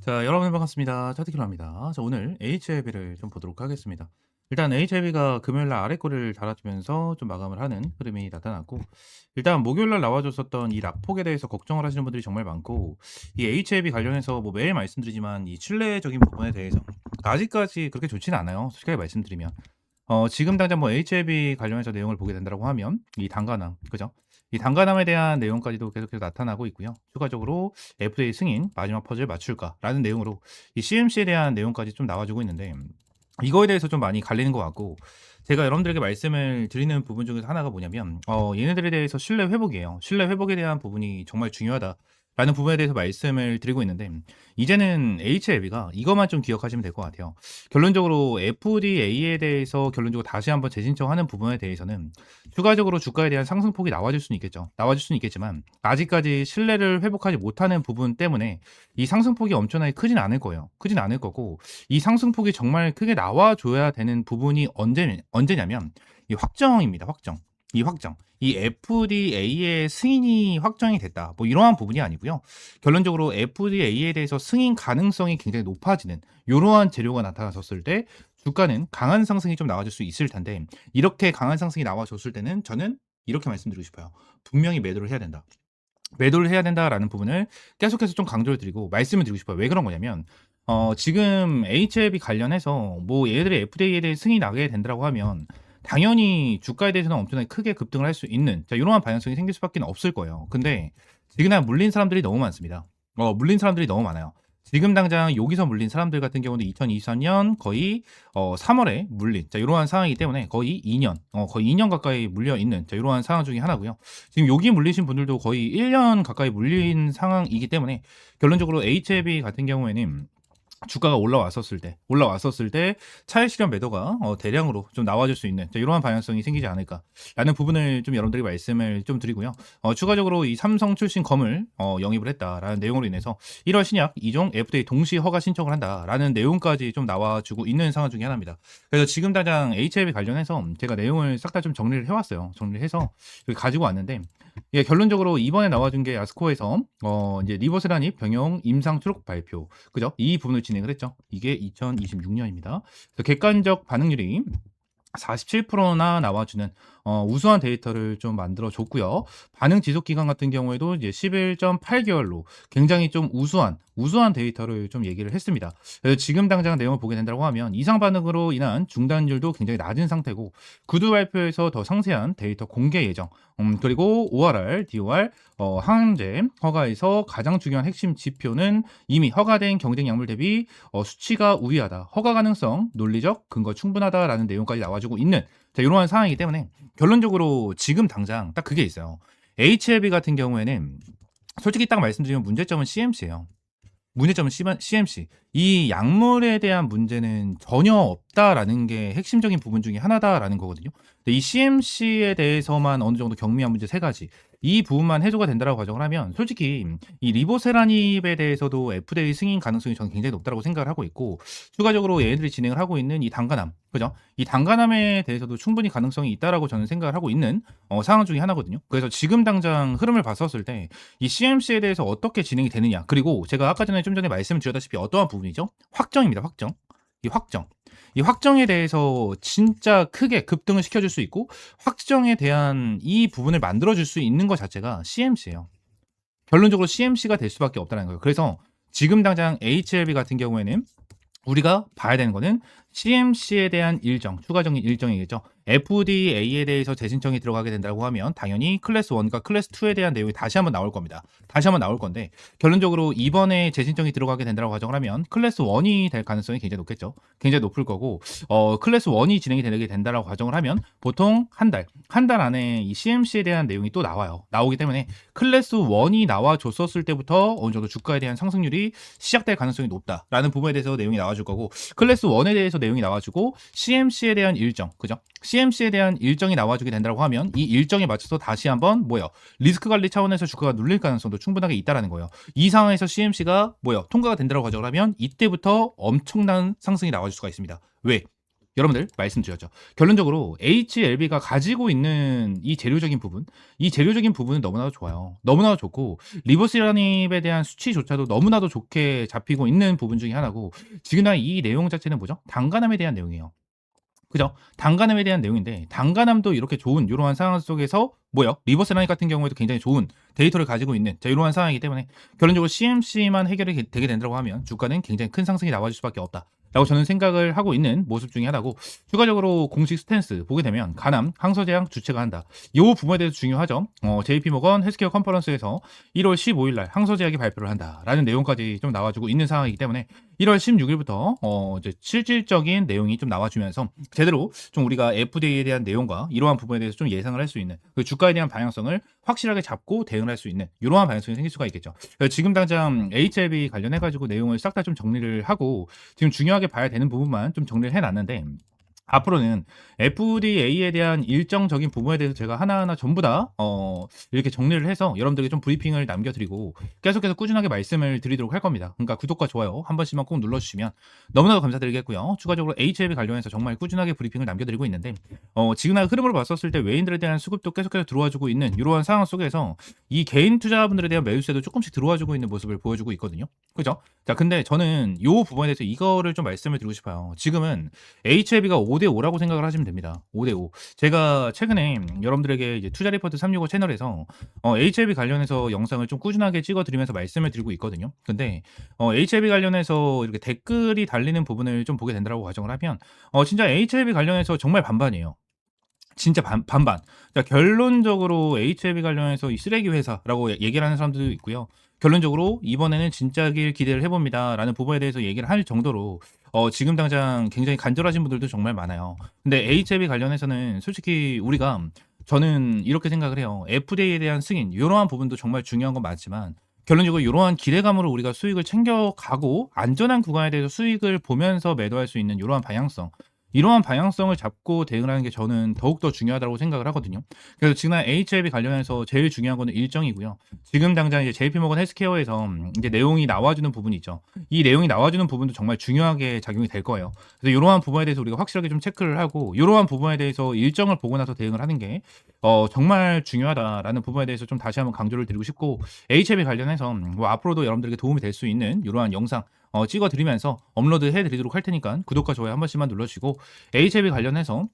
자, 여러분 반갑습니다. 차트킬러입니다. 자, 오늘 HLB를 좀 보도록 하겠습니다. 일단 HLB가 금요일 날 아래 꼬리를 달아주면서 좀 마감을 하는 흐름이 나타났고, 일단 목요일 날 나와줬었던 이 낙폭에 대해서 걱정을 하시는 분들이 정말 많고, 이 HLB 관련해서 뭐 매일 말씀드리지만 이 신뢰적인 부분에 대해서 아직까지 그렇게 좋지는 않아요. 솔직하게 말씀드리면. 지금 당장 뭐 HLB 관련해서 내용을 보게 된다고 하면 이 단가남, 그죠? 이 단가남에 대한 내용까지도 계속해서 나타나고 있고요. 추가적으로 FDA 승인 마지막 퍼즐 맞출까라는 내용으로 이 CMC에 대한 내용까지 좀 나와주고 있는데 이거에 대해서 좀 많이 갈리는 것 같고 제가 여러분들에게 말씀을 드리는 부분 중에서 하나가 뭐냐면 얘네들에 대해서 신뢰 회복이에요. 신뢰 회복에 대한 부분이 정말 중요하다. 라는 부분에 대해서 말씀을 드리고 있는데 이제는 HLB가 이것만 좀 기억하시면 될 것 같아요. 결론적으로 FDA에 대해서 결론적으로 다시 한번 재신청하는 부분에 대해서는 추가적으로 주가에 대한 상승폭이 나와줄 수는 있겠죠. 나와줄 수는 있겠지만 아직까지 신뢰를 회복하지 못하는 부분 때문에 이 상승폭이 엄청나게 크진 않을 거예요. 크진 않을 거고 이 상승폭이 정말 크게 나와줘야 되는 부분이 언제냐면 이 확정입니다. 확정. 이 확정. 이 FDA의 승인이 확정이 됐다. 뭐 이러한 부분이 아니고요. 결론적으로 FDA에 대해서 승인 가능성이 굉장히 높아지는 이러한 재료가 나타났었을 때 주가는 강한 상승이 좀 나와줄 수 있을 텐데 이렇게 강한 상승이 나와줬을 때는 저는 이렇게 말씀드리고 싶어요. 분명히 매도를 해야 된다. 매도를 해야 된다라는 부분을 계속해서 좀 강조를 드리고 말씀을 드리고 싶어요. 왜 그런 거냐면 지금 HLB 관련해서 뭐 얘들의 FDA에 대해 승인이 나게 된다고 하면 당연히 주가에 대해서는 엄청나게 크게 급등을 할 수 있는 이러한 방향성이 생길 수밖에 없을 거예요. 근데 지금 물린 사람들이 너무 많습니다. 물린 사람들이 너무 많아요. 지금 당장 여기서 물린 사람들 같은 경우는 2024년 거의 3월에 물린 이러한 상황이기 때문에 거의 2년 가까이 물려 있는 이러한 상황 중에 하나고요. 지금 여기 물리신 분들도 거의 1년 가까이 물린 상황이기 때문에 결론적으로 HLB 같은 경우에는 주가가 올라왔었을 때 차익 실현 매도가 대량으로 좀 나와줄 수 있는 이러한 방향성이 생기지 않을까라는 부분을 좀 여러분들이 말씀을 좀 드리고요. 추가적으로 이 삼성 출신 검을 영입을 했다라는 내용으로 인해서 1월 신약 2종 FDA 동시 허가 신청을 한다라는 내용까지 좀 나와주고 있는 상황 중에 하나입니다. 그래서 지금 당장 HLB 관련해서 제가 내용을 싹 다 좀 정리를 해왔어요. 정리를 해서 여기 가지고 왔는데 예, 결론적으로 이번에 나와준 게 아스코에서 이제 리보세라닙 병용 임상 추록 발표, 그죠? 이 부분을 진행을 했죠. 이게 2026년입니다. 객관적 반응률이 47%나 나와주는 우수한 데이터를 좀 만들어 줬고요. 반응 지속 기간 같은 경우에도 이제 11.8개월로 굉장히 좀 우수한 데이터를 좀 얘기를 했습니다. 그래서 지금 당장 내용을 보게 된다고 하면 이상 반응으로 인한 중단율도 굉장히 낮은 상태고 구두 발표에서 더 상세한 데이터 공개 예정. 그리고 ORR, DOR, 항암제 허가에서 가장 중요한 핵심 지표는 이미 허가된 경쟁 약물 대비 수치가 우위하다. 허가 가능성, 논리적 근거 충분하다라는 내용까지 나와주고 있는 이러한 상황이기 때문에 결론적으로 지금 당장 딱 그게 있어요. HLB 같은 경우에는 솔직히 딱 말씀드리면 문제점은 CMC예요. 문제점은 CMC. 이 약물에 대한 문제는 전혀 없다라는 게 핵심적인 부분 중에 하나다라는 거거든요. 근데 이 CMC에 대해서만 어느 정도 경미한 문제 세 가지. 이 부분만 해소가 된다라고 가정을 하면 솔직히 이 리보세라닙에 대해서도 FDA 승인 가능성이 저는 굉장히 높다고 생각을 하고 있고 추가적으로 얘네들이 진행을 하고 있는 이 단가남, 그죠? 이 단가남에 대해서도 충분히 가능성이 있다라고 저는 생각을 하고 있는 상황 중에 하나거든요. 그래서 지금 당장 흐름을 봤었을 때 이 CMC에 대해서 어떻게 진행이 되느냐, 그리고 제가 아까 전에 좀 전에 말씀을 드렸다시피 어떠한 부분이죠? 확정입니다. 확정. 이 확정에 대해서 진짜 크게 급등을 시켜줄 수 있고 확정에 대한 이 부분을 만들어줄 수 있는 것 자체가 CMC예요. 결론적으로 CMC가 될 수밖에 없다는 거예요. 그래서 지금 당장 HLB 같은 경우에는 우리가 봐야 되는 거는 CMC에 대한 일정, 추가적인 일정이겠죠. FDA에 대해서 재신청이 들어가게 된다고 하면 당연히 클래스 1과 클래스 2에 대한 내용이 다시 한번 나올 겁니다. 다시 한번 나올 건데 결론적으로 이번에 재신청이 들어가게 된다고 가정을 하면 클래스 1이 될 가능성이 굉장히 높겠죠. 굉장히 높을 거고 클래스 1이 진행이 되게 된다고 가정을 하면 보통 한 달 안에 이 CMC에 대한 내용이 또 나오기 때문에 클래스 1이 나와줬었을 때부터 어느 정도 주가에 대한 상승률이 시작될 가능성이 높다라는 부분에 대해서 내용이 나와줄 거고 클래스 1에 대해서 내용이 나와주고 CMC에 대한 일정, 그죠? CMC에 대한 일정이 나와주게 된다고 하면 이 일정에 맞춰서 다시 한번 리스크 관리 차원에서 주가가 눌릴 가능성도 충분하게 있다라는 거예요. 이 상황에서 CMC가 통과가 된다고 가정을 하면 이때부터 엄청난 상승이 나와줄 수가 있습니다. 왜? 여러분들 말씀드렸죠. 결론적으로 HLB가 가지고 있는 이 재료적인 부분, 이 재료적인 부분은 너무나도 좋아요. 너무나도 좋고 리버스 라닙에 대한 수치조차도 너무나도 좋게 잡히고 있는 부분 중에 하나고, 지금이나 이 내용 자체는 뭐죠? 단간함에 대한 내용이에요. 그죠? 단간함에 대한 내용인데, 단간함도 이렇게 좋은 요러한 상황 속에서 뭐요? 리버스 라인 같은 경우에도 굉장히 좋은 데이터를 가지고 있는 자 요러한 상황이기 때문에 결론적으로 CMC만 해결이 되게 된다고 하면 주가는 굉장히 큰 상승이 나와줄 수밖에 없다 라고 저는 생각을 하고 있는 모습 중에 하나고, 추가적으로 공식 스탠스 보게 되면 가남, 항서제약 주체가 한다. 이 부분에 대해서 중요하죠. JP모건 헬스케어 컨퍼런스에서 1월 15일 날 항서제약이 발표를 한다라는 내용까지 좀 나와주고 있는 상황이기 때문에 1월 16일부터 이제 실질적인 내용이 좀 나와주면서 제대로 좀 우리가 FDA에 대한 내용과 이러한 부분에 대해서 좀 예상을 할 수 있는, 그 주가에 대한 방향성을 확실하게 잡고 대응을 할 수 있는 이러한 방향성이 생길 수가 있겠죠. 그래서 지금 당장 HLB 관련해 가지고 내용을 싹 다 좀 정리를 하고 지금 중요하게 봐야 되는 부분만 좀 정리를 해 놨는데, 앞으로는 FDA에 대한 일정적인 부분에 대해서 제가 하나하나 전부 다 이렇게 정리를 해서 여러분들에게 좀 브리핑을 남겨드리고 계속해서 꾸준하게 말씀을 드리도록 할 겁니다. 그러니까 구독과 좋아요 한 번씩만 꼭 눌러주시면 너무나도 감사드리겠고요. 추가적으로 HLB 관련해서 정말 꾸준하게 브리핑을 남겨드리고 있는데, 지금의 흐름으로 봤었을 때 외인들에 대한 수급도 계속해서 들어와주고 있는 이러한 상황 속에서 이 개인 투자분들에 대한 매수세도 조금씩 들어와주고 있는 모습을 보여주고 있거든요. 그죠? 자, 근데 저는 이 부분에 대해서 이거를 좀 말씀을 드리고 싶어요. 지금은 HLB가 5대5라고 생각을 하시면 됩니다. 5대5. 제가 최근에 여러분들에게 이제 투자 리포트 365 채널에서 HLB 관련해서 영상을 좀 꾸준하게 찍어드리면서 말씀을 드리고 있거든요. 근데 HLB 관련해서 이렇게 댓글이 달리는 부분을 좀 보게 된다고 가정을 하면 진짜 HLB 관련해서 정말 반반이에요. 진짜 반반. 자, 결론적으로 HLB 관련해서 이 쓰레기 회사라고 얘기를 하는 사람들도 있고요. 결론적으로 이번에는 진짜길 기대를 해봅니다라는 부분에 대해서 얘기를 할 정도로 지금 당장 굉장히 간절하신 분들도 정말 많아요. 근데 HLB 관련해서는 솔직히 우리가, 저는 이렇게 생각을 해요. FDA에 대한 승인 이러한 부분도 정말 중요한 건 맞지만 결론적으로 이러한 기대감으로 우리가 수익을 챙겨가고 안전한 구간에 대해서 수익을 보면서 매도할 수 있는 이러한 방향성, 이러한 방향성을 잡고 대응을 하는 게 저는 더욱더 중요하다고 생각을 하거든요. 그래서 지금 HLB 관련해서 제일 중요한 거는 일정이고요. 지금 당장 이제 JP모건 헬스케어에서 이제 내용이 나와주는 부분이 있죠. 이 내용이 나와주는 부분도 정말 중요하게 작용이 될 거예요. 그래서 이러한 부분에 대해서 우리가 확실하게 좀 체크를 하고 이러한 부분에 대해서 일정을 보고 나서 대응을 하는 게 정말 중요하다라는 부분에 대해서 좀 다시 한번 강조를 드리고 싶고, HLB 관련해서 뭐 앞으로도 여러분들에게 도움이 될 수 있는 이러한 영상 찍어드리면서 업로드 해드리도록 할 테니까 구독과 좋아요 한 번씩만 눌러주시고, HLB 관련해서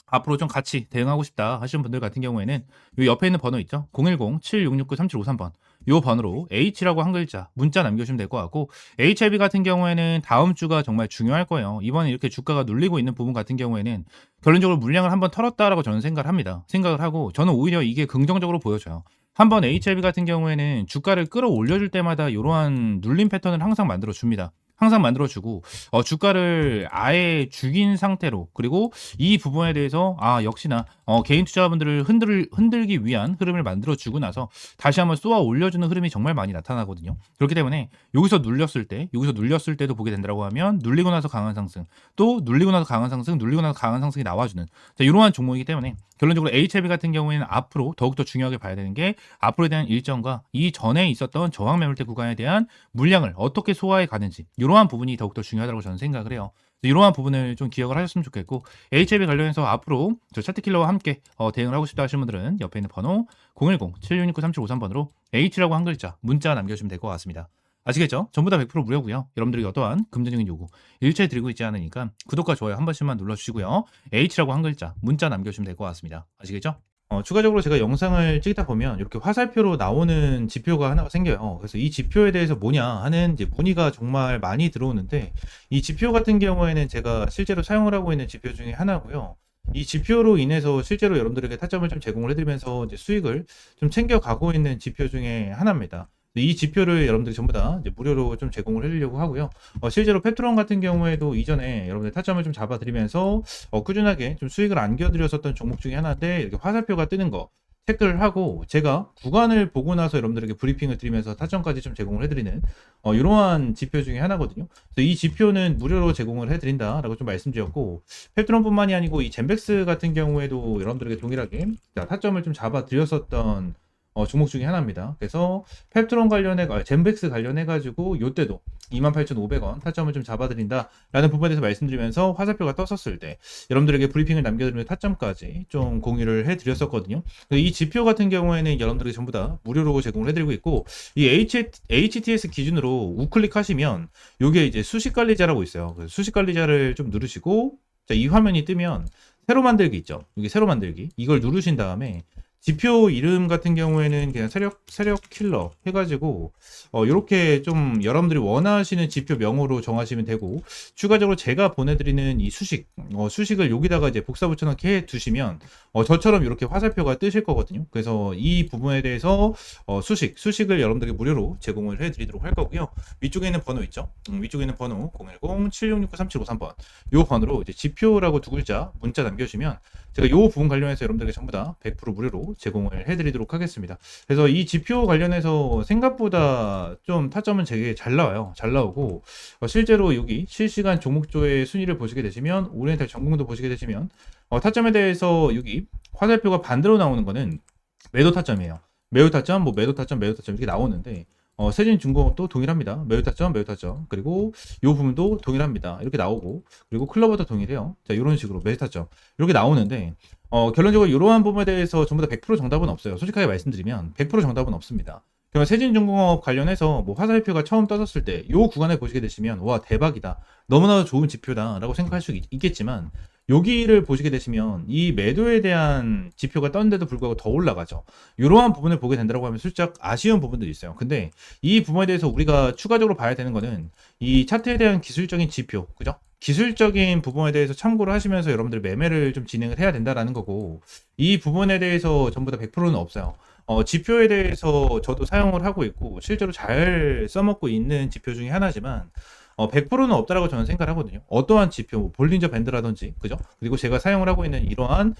앞으로 좀 같이 대응하고 싶다 하시는 분들 같은 경우에는 이 옆에 있는 번호 있죠? 010-7669-3753번 이 번호로 H라고 한 글자 문자 남겨주시면 될 것 같고, HLB 같은 경우에는 다음 주가 정말 중요할 거예요. 이번에 이렇게 주가가 눌리고 있는 부분 같은 경우에는 결론적으로 물량을 한번 털었다라고 저는 생각을 합니다. 생각을 하고 저는 오히려 이게 긍정적으로 보여져요. 한번 HLB 같은 경우에는 주가를 끌어올려줄 때마다 이러한 눌림 패턴을 항상 만들어 줍니다. 항상 만들어주고 주가를 아예 죽인 상태로, 그리고 이 부분에 대해서 역시나 개인 투자자분들을 흔들기 위한 흐름을 만들어주고 나서 다시 한번 쏘아 올려주는 흐름이 정말 많이 나타나거든요. 그렇기 때문에 여기서 눌렸을 때도 보게 된다고 하면 눌리고 나서 강한 상승, 또 눌리고 나서 강한 상승, 눌리고 나서 강한 상승이 나와주는 이러한 종목이기 때문에 결론적으로 HLB 같은 경우에는 앞으로 더욱더 중요하게 봐야 되는 게 앞으로에 대한 일정과 이 전에 있었던 저항 매물대 구간에 대한 물량을 어떻게 소화해 가는지, 이러한 부분이 더욱더 중요하다고 저는 생각을 해요. 이러한 부분을 좀 기억을 하셨으면 좋겠고, HLB 관련해서 앞으로 저 차트킬러와 함께 대응을 하고 싶다 하시는 분들은 옆에 있는 번호 010-7669-3753번으로 H라고 한 글자 문자 남겨주시면 될 것 같습니다. 아시겠죠? 전부 다 100% 무료고요. 여러분들이 어떠한 금전적인 요구 일체 드리고 있지 않으니까 구독과 좋아요 한 번씩만 눌러주시고요. H라고 한 글자 문자 남겨주시면 될 것 같습니다. 아시겠죠? 추가적으로 제가 영상을 찍다 보면 이렇게 화살표로 나오는 지표가 하나가 생겨요. 그래서 이 지표에 대해서 뭐냐 하는 이제 문의가 정말 많이 들어오는데, 이 지표 같은 경우에는 제가 실제로 사용을 하고 있는 지표 중에 하나고요. 이 지표로 인해서 실제로 여러분들에게 타점을 좀 제공을 해드리면서 이제 수익을 좀 챙겨가고 있는 지표 중에 하나입니다. 이 지표를 여러분들이 전부 다 이제 무료로 좀 제공을 해드리려고 하고요. 실제로 페트론 같은 경우에도 이전에 여러분들 타점을 좀 잡아드리면서 꾸준하게 좀 수익을 안겨드렸었던 종목 중에 하나인데, 이렇게 화살표가 뜨는 거 체크를 하고 제가 구간을 보고 나서 여러분들에게 브리핑을 드리면서 타점까지 좀 제공을 해드리는 이러한 지표 중에 하나거든요. 그래서 이 지표는 무료로 제공을 해드린다라고 좀 말씀드렸고, 페트론뿐만이 아니고 이 젠백스 같은 경우에도 여러분들에게 동일하게 타점을 좀 잡아드렸었던 종목 중에 하나입니다. 그래서 펩트론 젠백스 관련해가지고 요때도 28,500원 타점을 좀 잡아드린다라는 부분에 대해서 말씀드리면서 화살표가 떴었을 때 여러분들에게 브리핑을 남겨드리는 타점까지 좀 공유를 해드렸었거든요. 이 지표 같은 경우에는 여러분들에게 전부 다 무료로 제공을 해드리고 있고, 이 HTS 기준으로 우클릭 하시면 요게 이제 수식 관리자라고 있어요. 그래서 수식 관리자를 좀 누르시고, 자, 이 화면이 뜨면 새로 만들기 있죠. 여기 새로 만들기, 이걸 누르신 다음에 지표 이름 같은 경우에는 그냥 세력 킬러 해가지고 이렇게 좀 여러분들이 원하시는 지표 명으로 정하시면 되고, 추가적으로 제가 보내드리는 이 수식을 여기다가 이제 복사 붙여넣기 해 두시면 저처럼 이렇게 화살표가 뜨실 거거든요. 그래서 이 부분에 대해서 수식을 여러분들에게 무료로 제공을 해드리도록 할 거고요. 위쪽에 있는 번호 있죠. 위쪽에 있는 번호 010-7669-3753번 요 번호로 이제 지표라고 두 글자 문자 남겨주시면 제가 이 부분 관련해서 여러분들에게 전부 다 100% 무료로 제공을 해드리도록 하겠습니다. 그래서 이 지표 관련해서 생각보다 좀 타점은 되게 잘 나와요. 잘 나오고 실제로 여기 실시간 종목조의 순위를 보시게 되시면, 오리엔탈 전공도 보시게 되시면 타점에 대해서 여기 화살표가 반대로 나오는 거는 매도 타점이에요. 매우 타점, 매도 타점, 매도 타점 이렇게 나오는데 세진중공업도 동일합니다. 매우 타점, 매우 타점. 그리고 이 부분도 동일합니다. 이렇게 나오고, 그리고 클로버도 동일해요. 자, 이런 식으로 매수 타점 이렇게 나오는데 결론적으로 이러한 부분에 대해서 전부 다 100% 정답은 없어요. 솔직하게 말씀드리면 100% 정답은 없습니다. 그러면 세진중공업 관련해서 화살표가 처음 떠졌을 때 이 구간에 보시게 되시면 와, 대박이다, 너무나도 좋은 지표다 라고 생각할 수 있겠지만, 여기를 보시게 되시면 이 매도에 대한 지표가 떴는데도 불구하고 더 올라가죠. 이러한 부분을 보게 된다고 하면 살짝 아쉬운 부분들이 있어요. 근데 이 부분에 대해서 우리가 추가적으로 봐야 되는 거는 이 차트에 대한 기술적인 지표, 그죠? 기술적인 부분에 대해서 참고를 하시면서 여러분들 매매를 좀 진행을 해야 된다라는 거고, 이 부분에 대해서 전부 다 100%는 없어요. 지표에 대해서 저도 사용을 하고 있고 실제로 잘 써먹고 있는 지표 중에 하나지만 100%는 없다라고 저는 생각을 하거든요. 어떠한 지표, 볼린저 밴드라든지, 그죠? 그리고 제가 사용을 하고 있는 이러한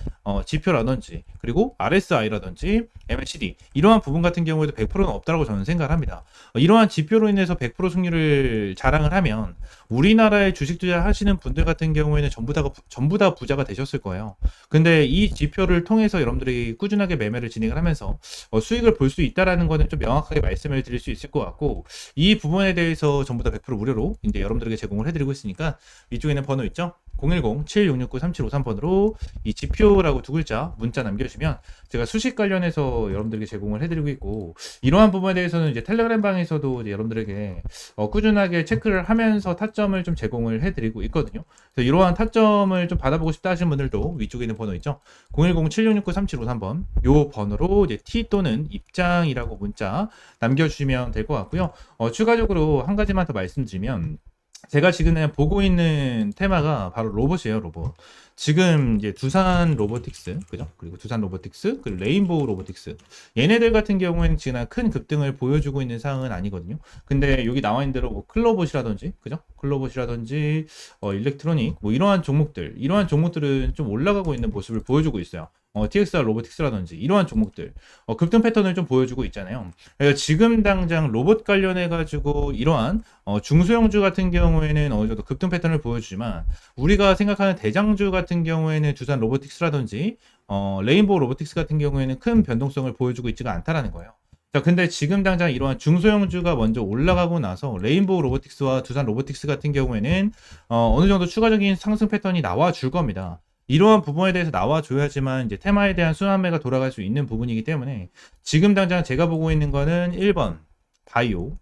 지표라든지, 그리고 RSI라든지, MACD 이러한 부분 같은 경우에도 100%는 없다라고 저는 생각을 합니다. 이러한 지표로 인해서 100% 승률을 자랑을 하면 우리나라에 주식 투자하시는 분들 같은 경우에는 전부 다 부자가 되셨을 거예요. 근데 이 지표를 통해서 여러분들이 꾸준하게 매매를 진행을 하면서 수익을 볼 수 있다라는 거는 좀 명확하게 말씀을 드릴 수 있을 것 같고, 이 부분에 대해서 전부 다 100% 무료로 이제 여러분들에게 제공을 해드리고 있으니까 위쪽에 있는 번호 있죠? 010-7669-3753번으로 이 지표라고 두 글자 문자 남겨주시면 제가 수식 관련해서 여러분들에게 제공을 해드리고 있고, 이러한 부분에 대해서는 이제 텔레그램 방에서도 이제 여러분들에게 꾸준하게 체크를 하면서 타점을 좀 제공을 해드리고 있거든요. 그래서 이러한 타점을 좀 받아보고 싶다 하시는 분들도 위쪽에 있는 번호 있죠? 010-7669-3753번 요 번호로 이제 T 또는 입장이라고 문자 남겨주시면 될 것 같고요. 추가적으로 한 가지만 더 말씀드리면, 제가 지금 보고 있는 테마가 바로 로봇이에요, 로봇. 지금 이제 두산 로보틱스, 그죠? 그리고 두산 로보틱스, 그리고 레인보우 로보틱스. 얘네들 같은 경우에는 지금 큰 급등을 보여주고 있는 상황은 아니거든요. 근데 여기 나와 있는 대로 클로봇이라든지, 그죠? 클로봇이라든지, 일렉트로닉, 이러한 종목들은 좀 올라가고 있는 모습을 보여주고 있어요. TXR 로보틱스라든지 이러한 종목들 급등 패턴을 좀 보여주고 있잖아요. 그래서 지금 당장 로봇 관련해가지고 이러한 중소형주 같은 경우에는 어느 정도 급등 패턴을 보여주지만, 우리가 생각하는 대장주 같은 경우에는 두산 로보틱스라든지 레인보우 로보틱스 같은 경우에는 큰 변동성을 보여주고 있지가 않다라는 거예요. 자, 근데 지금 당장 이러한 중소형주가 먼저 올라가고 나서 레인보우 로보틱스와 두산 로보틱스 같은 경우에는 어느 정도 추가적인 상승 패턴이 나와 줄 겁니다. 이러한 부분에 대해서 나와줘야지만 이제 테마에 대한 순환매가 돌아갈 수 있는 부분이기 때문에, 지금 당장 제가 보고 있는 거는 1번 바이오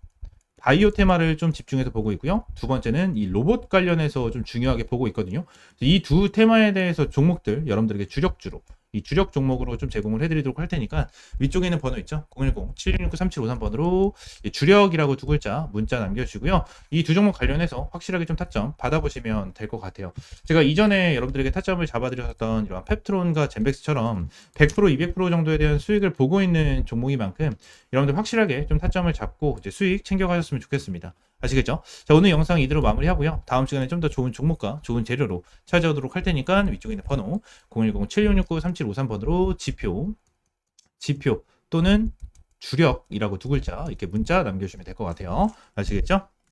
테마를 좀 집중해서 보고 있고요. 두 번째는 이 로봇 관련해서 좀 중요하게 보고 있거든요. 이 두 테마에 대해서 종목들 여러분들에게 주력주로, 이 주력 종목으로 좀 제공을 해드리도록 할 테니까 위쪽에 있는 번호 있죠? 010-7669-3753번으로 주력이라고 두 글자 문자 남겨주시고요. 이 두 종목 관련해서 확실하게 좀 타점 받아보시면 될 것 같아요. 제가 이전에 여러분들에게 타점을 잡아드렸던 이런 펩트론과 젠백스처럼 100%, 200% 정도에 대한 수익을 보고 있는 종목인 만큼 여러분들 확실하게 좀 타점을 잡고 이제 수익 챙겨가셨으면 좋겠습니다. 아시겠죠? 자, 오늘 영상 이대로 마무리하고요. 다음 시간에 좀 더 좋은 종목과 좋은 재료로 찾아오도록 할 테니까 위쪽에 있는 번호 010-7669-3753번으로 지표 또는 주력이라고 두 글자 이렇게 문자 남겨주시면 될 것 같아요. 아시겠죠?